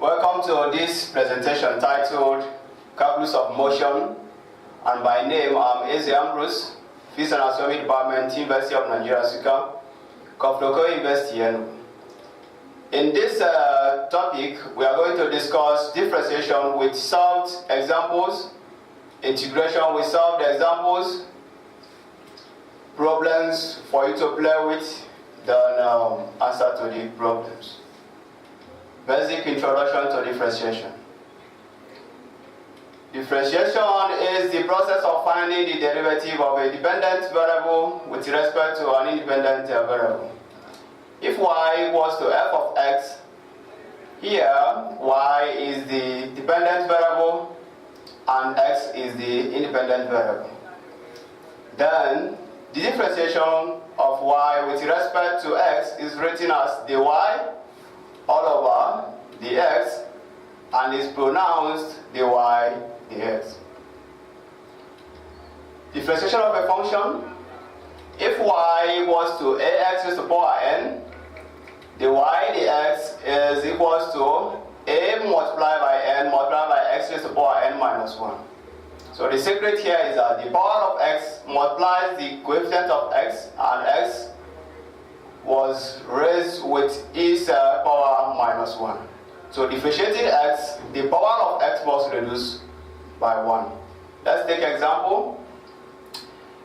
Welcome to this presentation titled Calculus of Motion, and by name I'm Eze Ambrose, Physics and Astronomy Department, University of Nigeria, Suka, Kofloko University. In this topic, we are going to discuss differentiation with solved examples, integration with solved examples, problems for you to play with, then answer to the problems. Basic introduction to differentiation. Differentiation is the process of finding the derivative of a dependent variable with respect to an independent variable. If y equals to f of x, here y is the dependent variable and x is the independent variable. Then the differentiation of y with respect to x is written as dy all over dx and is pronounced dy dx. Differentiation of a function. If y equals to ax raised to the power n, dy dx is equals to a multiplied by n multiplied by x raised to the power n minus 1. So the secret here is that the power of x multiplies the coefficient of x, and x was raised with its power minus 1. So differentiating x, the power of x was reduced by 1. Let's take example.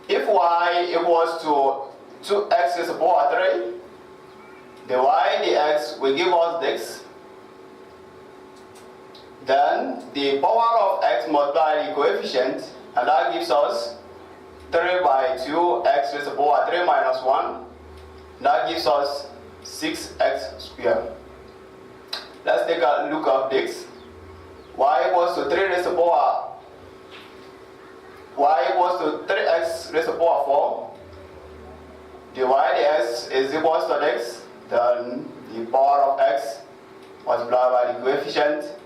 If y equals to 2x raised to the power 3, the y dx will give us this. Then the power of x multiply the coefficient, and that gives us 3 by 2x raised to the power 3 minus 1. That gives us 6x squared. Let's take a look at this. Y equals to 3 raised to the power. Y equals to 3x raised to the power 4. The y dx is equals to x. Then the power of x multiplied by the coefficient,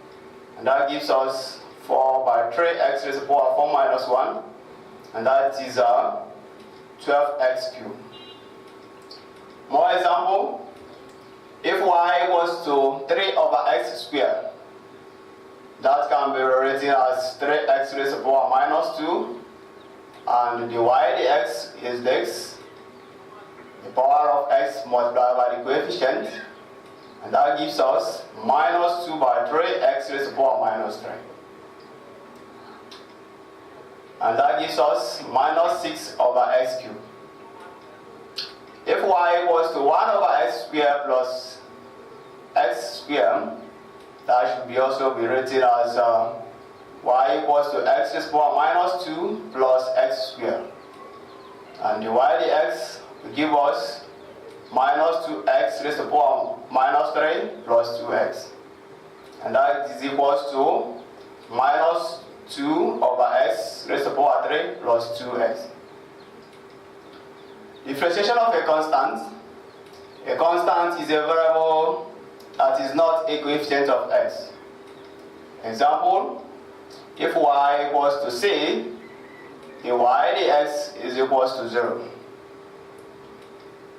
and that gives us 4 by 3x raised to the power 4 minus 1, and that is 12x cubed. More example. If y equals to 3 over x squared, that can be written as 3x raised to the power minus 2, and the y dx is this, the power of x multiplied by the coefficient, and that gives us minus 2 by 3x raised to the power minus 3. And that gives us minus 6 over x cubed. If y equals to 1 over x squared plus x squared, that should be also be written as y equals to x raised to the power minus 2 plus x squared. And the y dx will give us minus 2x raised to the power minus 3 plus 2x. And that is equals to minus 2 over x raised to the power 3 plus 2x. Differentiation of a constant. A constant is a variable that is not a coefficient of x. Example, if y equals to c, the y dx is equals to 0.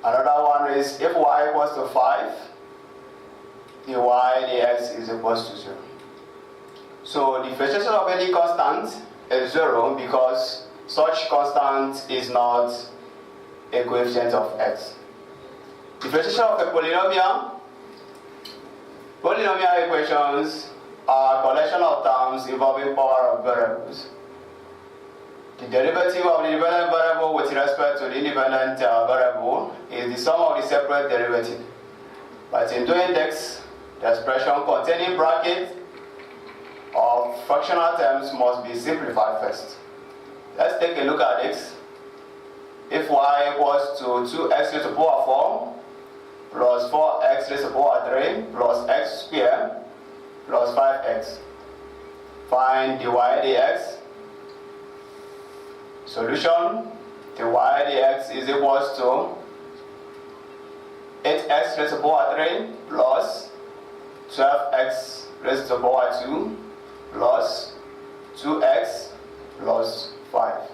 Another one is if y equals to 5, the y dx is equals to 0. So the differentiation of any constant is 0 because such constant is not a coefficient of x. Differentiation of a polynomial. Polynomial equations are a collection of terms involving power of variables. The derivative of the independent variable with respect to the independent variable is the sum of the separate derivative. But in doing this, the expression containing brackets of fractional terms must be simplified first. Let's take a look at this. If y equals to 2x raised to the power 4 plus 4x raised to the power 3 plus x squared plus 5x, find dy dx. Solution, the y dx is equals to 8x raised to the power 3 plus 12x raised to the power 2 plus 2x plus 5.